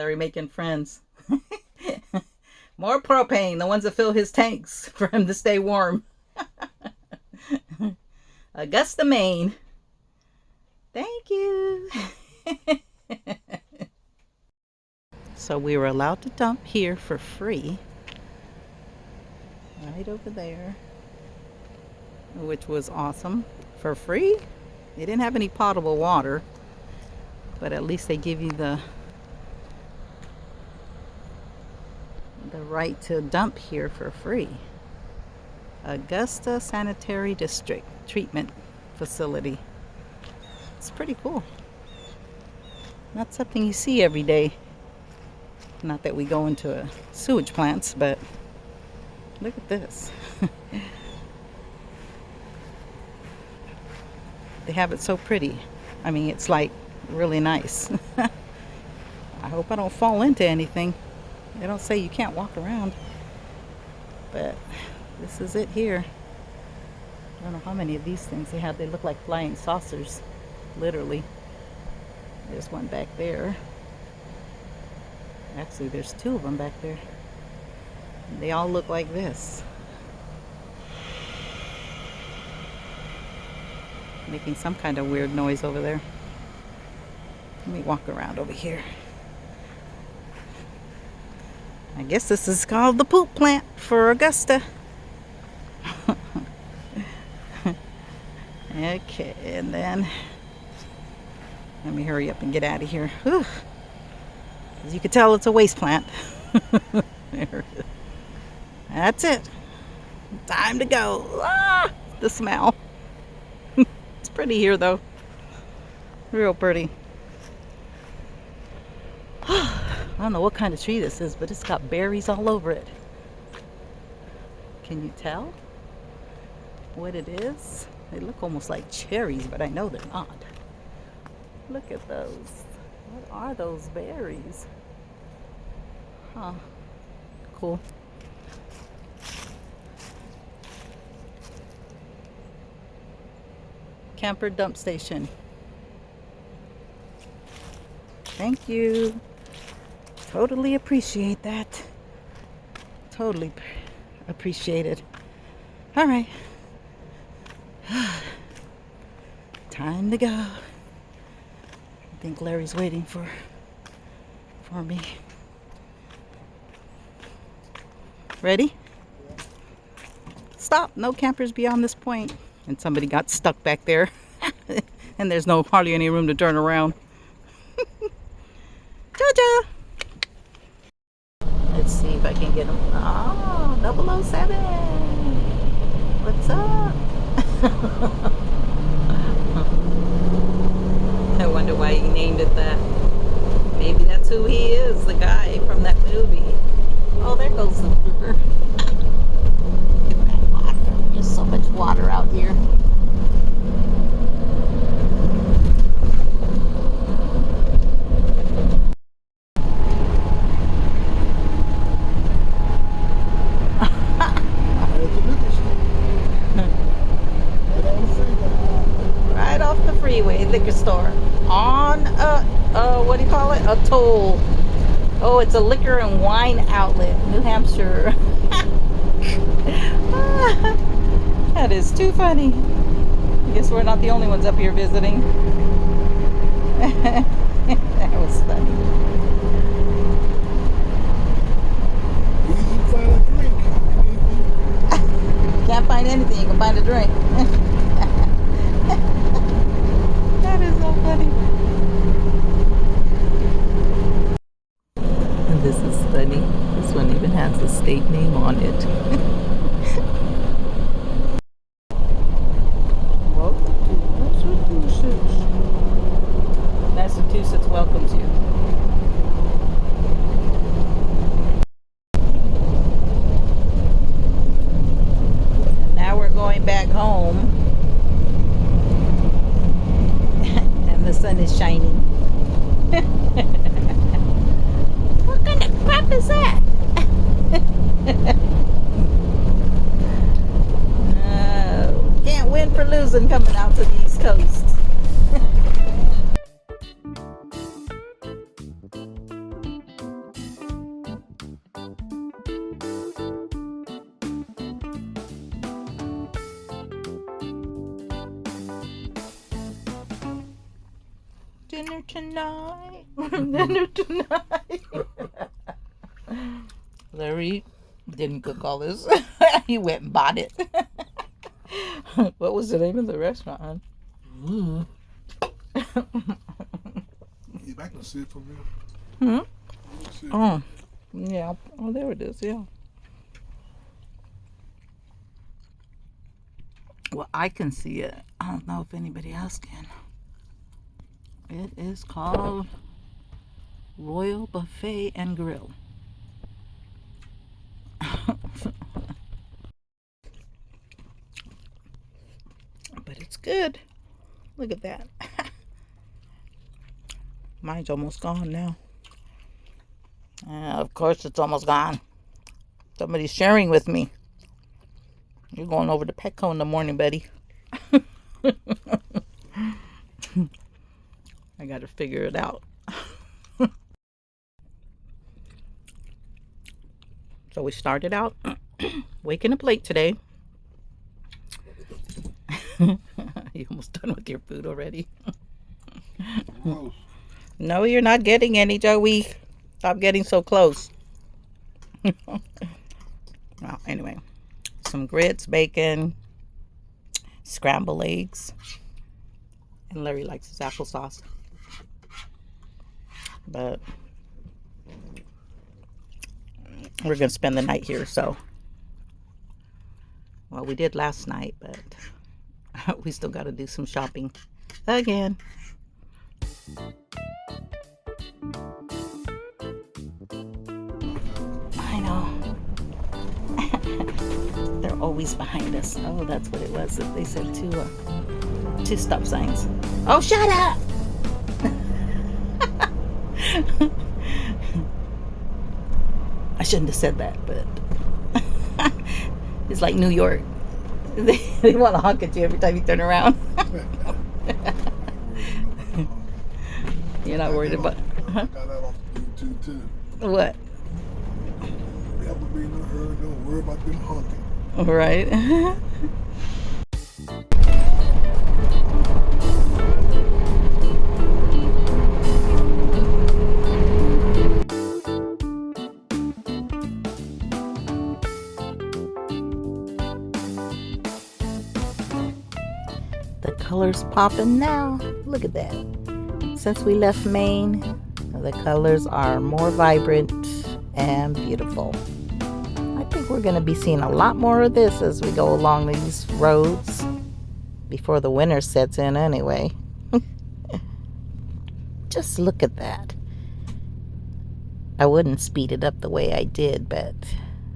Larry making friends. More propane, the ones that fill his tanks for him to stay warm. Augusta, Maine. Thank you. So we were allowed to dump here for free. Right over there. Which was awesome. For free? They didn't have any potable water. But at least they give you the right to dump here for free. Augusta Sanitary District Treatment Facility. It's pretty cool. Not something you see every day. Not that we go into sewage plants, but look at this. They have it so pretty. I mean, it's like really nice. I hope I don't fall into anything. They don't say you can't walk around, but this is it here. I don't know how many of these things they have. They look like flying saucers, literally. There's one back there. Actually, there's two of them back there. They all look like this. Making some kind of weird noise over there. Let me walk around over here. I guess this is called the poop plant for Augusta. Okay, and then let me hurry up and get out of here. Whew. As you can tell, it's a waste plant. There. That's it. Time to go. Ah, the smell. It's pretty here, though. Real pretty. I don't know what kind of tree this is, but it's got berries all over it. Can you tell what it is? They look almost like cherries, but I know they're not. Look at those. What are those berries? Huh. Cool. Camper dump station. Thank you. Totally appreciate that. Totally appreciate it. All right. Time to go. I think Larry's waiting for me. Ready? Stop. No campers beyond this point. And somebody got stuck back there. And there's hardly any room to turn around. Jojo! Let's see if I can get him. Oh, 007. What's up? I wonder why he named it that. Maybe that's who he is, the guy from that movie. Oh, there goes the river. Look at that water. There's so much water out here. Right off the freeway, liquor store. On what do you call it? A toll. Oh, it's a liquor and wine outlet, New Hampshire. That is too funny. I guess we're not the only ones up here visiting. That was funny. Can't find anything, you can find a drink. That is so funny. And this is funny. This one even has the state name on it. Welcome to Massachusetts. Massachusetts welcomes you. And now we're going back home. And the sun is shining. What kind of crap is that? Can't win for losing coming out to the East Coast. dinner tonight. Dinner tonight. Larry didn't cook all this. He went and bought it. What was the name of the restaurant, hon? Yeah, I can see it from Hmm? here. Oh, yeah. Oh, there it is, yeah. Well, I can see it. I don't know if anybody else can. It is called Royal Buffet and Grill. But it's good. Look at that. Mine's almost gone now. Of course, it's almost gone. Somebody's sharing with me. You're going over to Petco in the morning, buddy. I got to figure it out. So we started out waking up late today. You almost done with your food already? Gross. No, you're not getting any, Joey. Stop getting so close. Well, anyway, some grits, bacon, scrambled eggs, and Larry likes his applesauce. But we're gonna spend the night here, so well, we did last night, but we still got to do some shopping again. I know. They're always behind us. Oh, that's what it was. They said two stop signs. Oh, shut up! I shouldn't have said that, but it's like New York. They want to honk at you every time you turn around. You're not worried about. Huh? Got that off YouTube too. What? Never be in a hurry. Don't worry about them honking. Right. The colors popping now. Look at that. Since we left Maine, the colors are more vibrant and beautiful. I think we're going to be seeing a lot more of this as we go along these roads before the winter sets in anyway. Just look at that. I wouldn't speed it up the way I did, but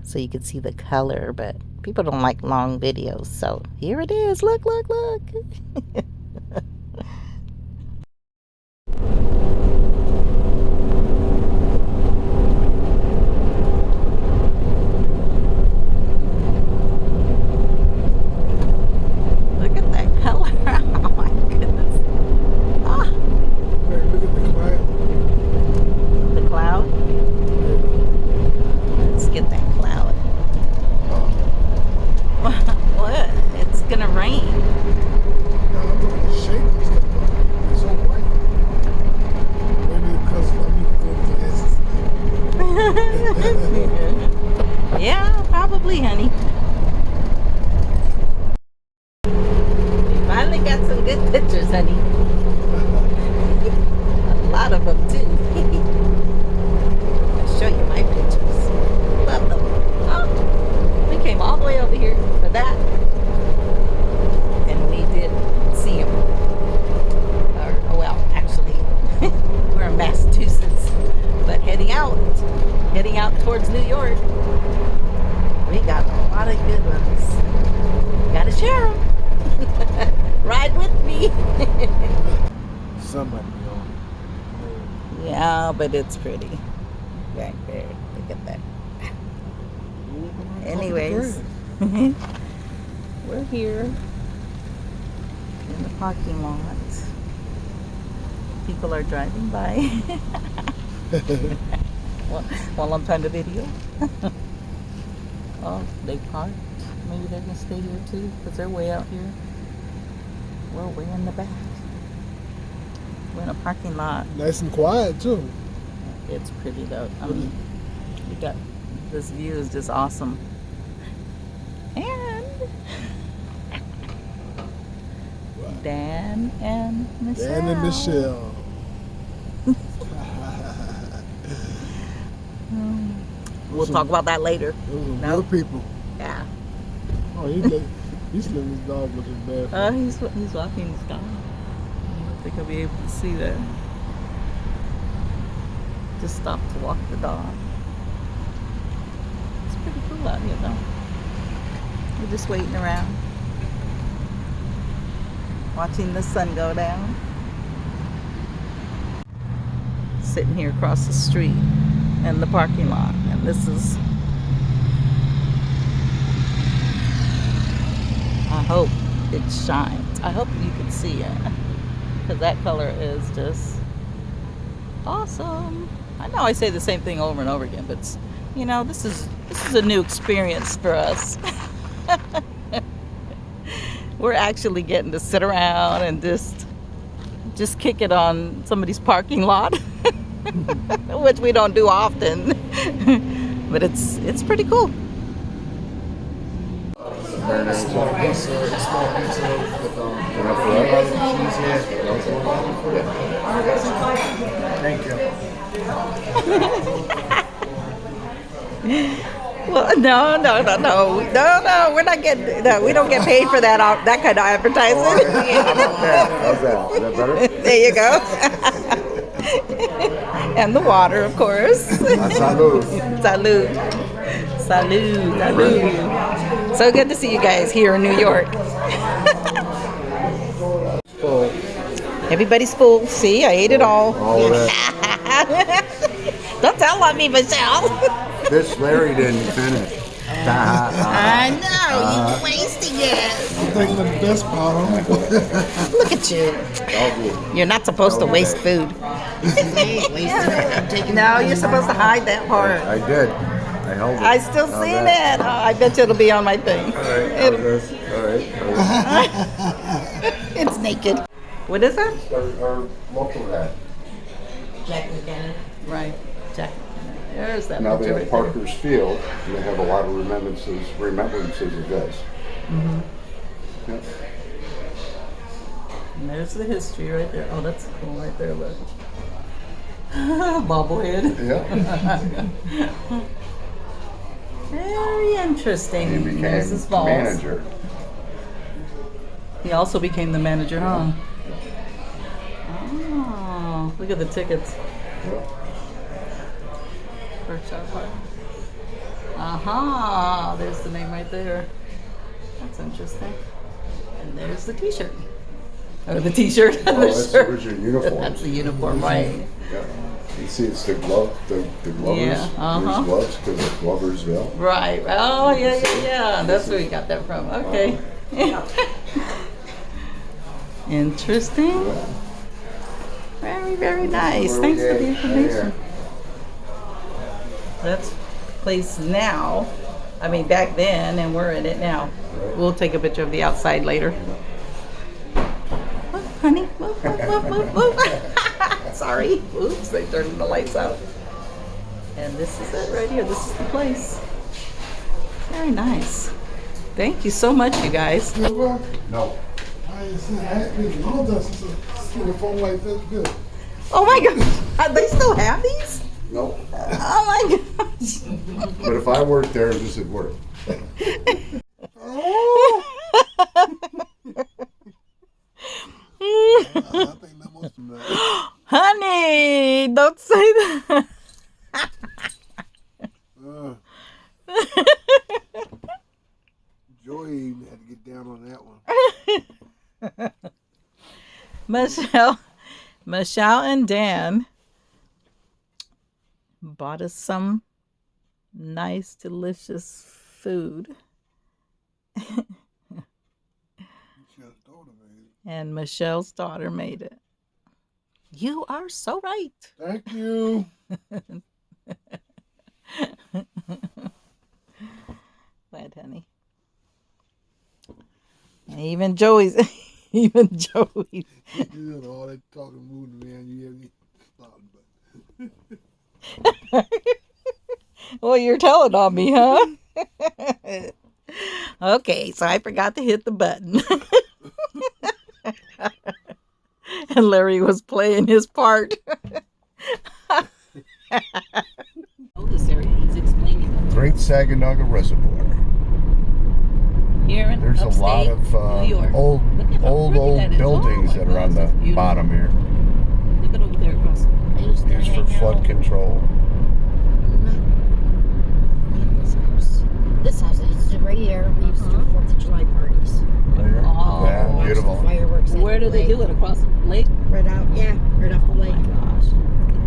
so you could see the color, but people don't like long videos, so here it is. Look, look, look. Look at that color. Oh my goodness. Ah. Hey, look at the cloud. The cloud. Let's get that cloud. What? It's gonna rain. No, I'm doing the shape and stuff. It's so white. Maybe because I'm glasses. Yeah, probably, honey. We finally got some good pictures, honey. A lot of them, too. I'll show you my pictures. Love them. Oh, we came all the way over here for that. And we did see them. Well, actually, we're in Massachusetts. But heading out towards New York, we got a lot of good ones. Gotta share them. Ride with me. Somebody on. Yeah, but it's pretty back there. Look at that. Anyways, we're here in the parking lot. People are driving by while I'm trying to video. Oh, they parked. Maybe they're gonna stay here too, because they're way out here. We're way in the back. We're in a parking lot. Nice and quiet too. It's pretty though. I mean, you got this view is just awesome. And Dan and Michelle. Dan and Michelle. We'll talk about that later. Those are No? good people. Yeah. Oh, he's letting his dog with his bad. He's walking his dog. I don't think I'll be able to see that. Just stopped to walk the dog. It's pretty cool out here though. We're just waiting around. Watching the sun go down. Sitting here across the street in the parking lot. And this is, I hope it shines. I hope you can see it. Because that color is just awesome. I know I say the same thing over and over again, but it's, you know, this is a new experience for us. We're actually getting to sit around and just kick it on somebody's parking lot, which we don't do often. But it's pretty cool. Small pizza with Thank you. Well, no, we're not getting. No, we don't get paid for that kind of advertising. How's that? Is that better? There you go. And the water, of course. Salud. Salud. Salud. Salud. So good to see you guys here in New York. Full. Everybody's full. See, I ate it all. All of that. Don't tell on me, Michelle. This Larry didn't finish. I know, you're wasting it. I'm taking the best part of it. Look at you. All good. You're not supposed to waste food. No, you're supposed to hide that part. I did. I held it. I still How's seen that? it. Oh, I bet you it'll be on my thing. All right. How's this? All right. It's naked. What is that? Our local guy. Jack McKenna. Right. Jack. There's that Now they picture have right Parker's Field, and they have a lot of remembrances of this. Mm-hmm. Yep. And there's the history right there. Oh, that's cool right there. Look. Bobblehead. Yeah. Very interesting. He became There's his balls. manager. He also became the manager, huh? Oh, look at the tickets. Yep. Aha, there's the name right there. That's interesting. And there's the t-shirt. Or the t-shirt. Oh, that's the original uniform. That's the uniform, right? Yeah. You see, it's the glovers. Yeah, uh-huh. There's gloves because of Gloversville. Right. Oh, yeah. That's where we got that from. Okay. Interesting. Very, very nice. Thanks for the information. That's the place now. I mean, back then, and we're in it now. We'll take a picture of the outside later. Move, honey. Move. Sorry. Oops, they turned the lights out. And this is it right here. This is the place. Very nice. Thank you so much, you guys. No. I ain't seen that. All this is a phone like this. Good. Oh my gosh. They still have these? No. Oh my gosh. But if I worked there, this would work. Oh! I think that must have been. Honey, don't say that. Joy even had to get down on that one. Michelle and Dan bought us some nice, delicious food. And Michelle's daughter made it. You are so right. Thank you. Glad, honey. And even Joey's Even Joey. You know, all that talking moving, man. You haven't thought, but Well, you're telling on me, huh? Okay, so I forgot to hit the button. And Larry was playing his part. This area, he's explaining. Great Saginaw Reservoir. Here in There's a lot upstate of New York. old Look at how pretty that is. buildings Oh my that are on gosh, the that's beautiful. bottom here. Look at over there across. I used to Used for hang flood out control. This house is right here. We used to do 4th of July parties. There. Oh. Yeah, Watch beautiful. the fireworks. Where do they do it? Across the lake? Right out, yeah, right off the lake. Oh my gosh.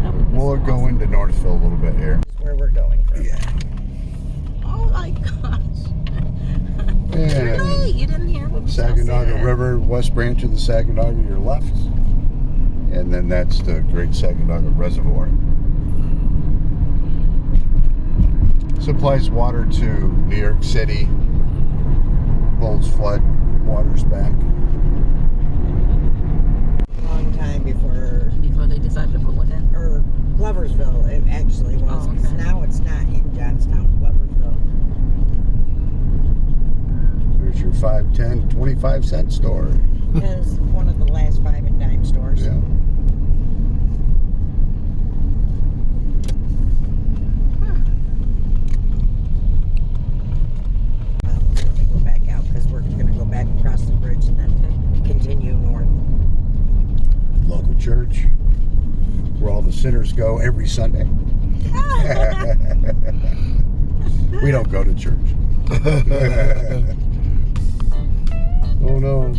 That would be We'll so go awesome. into Northville a little bit here. That's where we're going from. Yeah. Oh my gosh. Yeah. Hey, you didn't hear what Michelle Saginaw said. River, west branch of the Saginaw to your left. And then that's the Great Saginaw Reservoir. Supplies water to New York City. Holds flood waters back. Long time before, Before they decided to put one in. or Gloversville, it actually was. Oh, okay. Now it's not in Johnstown, Gloversville. There's your 5, 10, 25-cent store. It's one of the last 5 and dime stores. Yeah. Let me go back out because we're going to go back across the bridge and then continue north. Local church. Where all the sinners go every Sunday. We don't go to church. Oh no.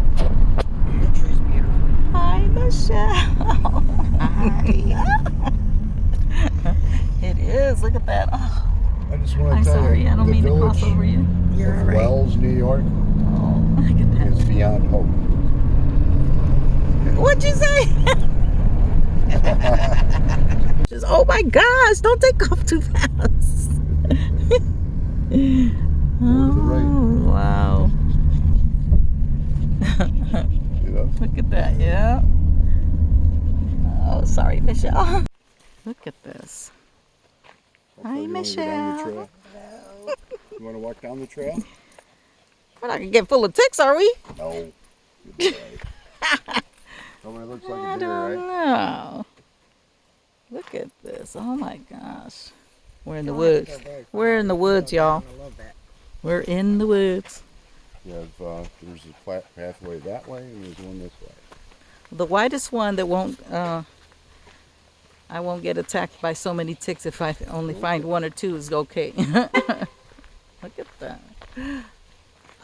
The tree's beautiful. Hi, Michelle. Hi. It is. Look at that. Oh, I just want I'm to tell sorry. you, I don't the mean to village cross over you. You're all of right. Wells, New York, Oh, look at that. is beyond hope. What'd you say? Just, oh my gosh, don't take off too fast. Over the right. Oh, wow. You know? Look at that, yeah. Oh, sorry, Michelle. Look at this. Hi, You wanna go down the Michelle. trail? You want to walk down the trail? We're not gonna get full of ticks, are we? No. You'll be all right. Somebody looks like I a deer, don't right? know. Look at this. Oh my gosh. We're in the woods. We're in the woods, y'all. I love that. We're in the woods. You have, there's a flat pathway that way, and there's one this way. The widest one that won't, I won't get attacked by so many ticks if I only find 1 or 2 is okay. Look at that.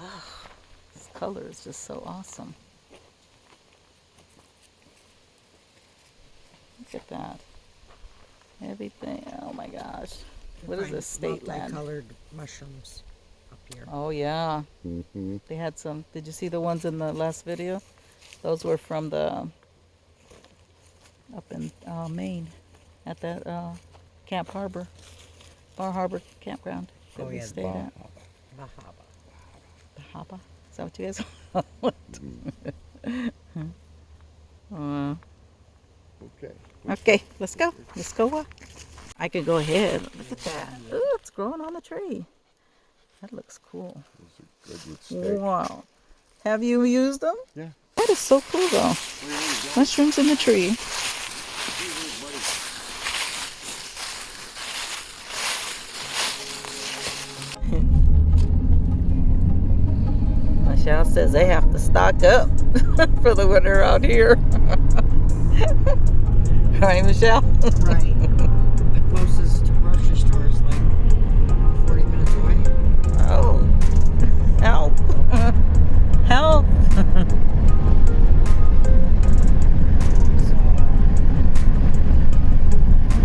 Oh, this color is just so awesome. Look at that. Everything. Oh my gosh. What is this, state land? Multicolored mushrooms up here. Oh yeah. Mm-hmm. They had some. Did you see the ones in the last video? Those were from the up in Maine at that Camp Harbor, Bar Harbor campground that we yeah, stayed at. Bahaba. Bahaba. Is that what you guys call it? Okay. Okay, let's go. Let's go walk. I could go ahead. Look at that. Ooh, it's growing on the tree. That looks cool. Those are good with steak. Wow. Have you used them? Yeah. That is so cool though. Mushrooms in the tree. Michelle says they have to stock up for the winter out here. Right, Michelle? Right. The closest grocery store is like 40 minutes away. Oh, help. Help. So,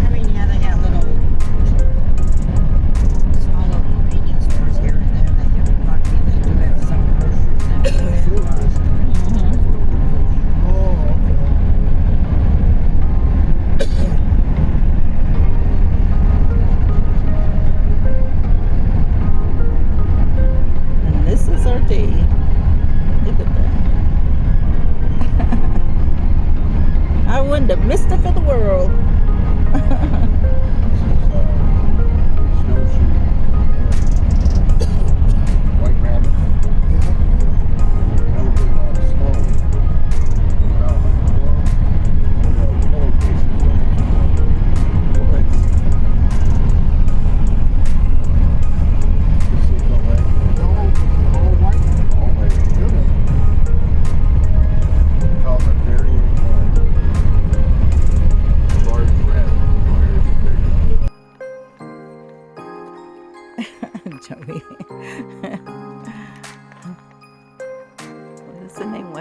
I mean, yeah, they got little small little convenience stores here and there that you can walk in. They do have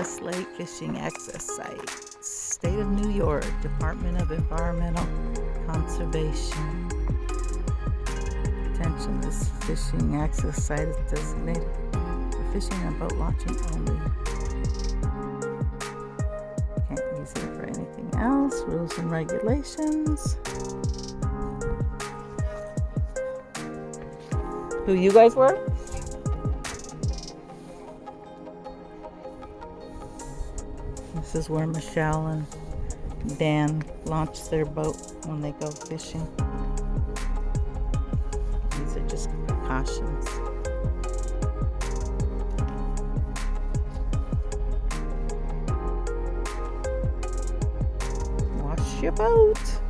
West Lake Fishing Access Site. State of New York, Department of Environmental Conservation. Attention, this fishing access site is designated for fishing and boat launching only. Can't use it for anything else. Rules and regulations. Who you guys were? This is where Michelle and Dan launch their boat when they go fishing. These are just precautions. Wash your boat.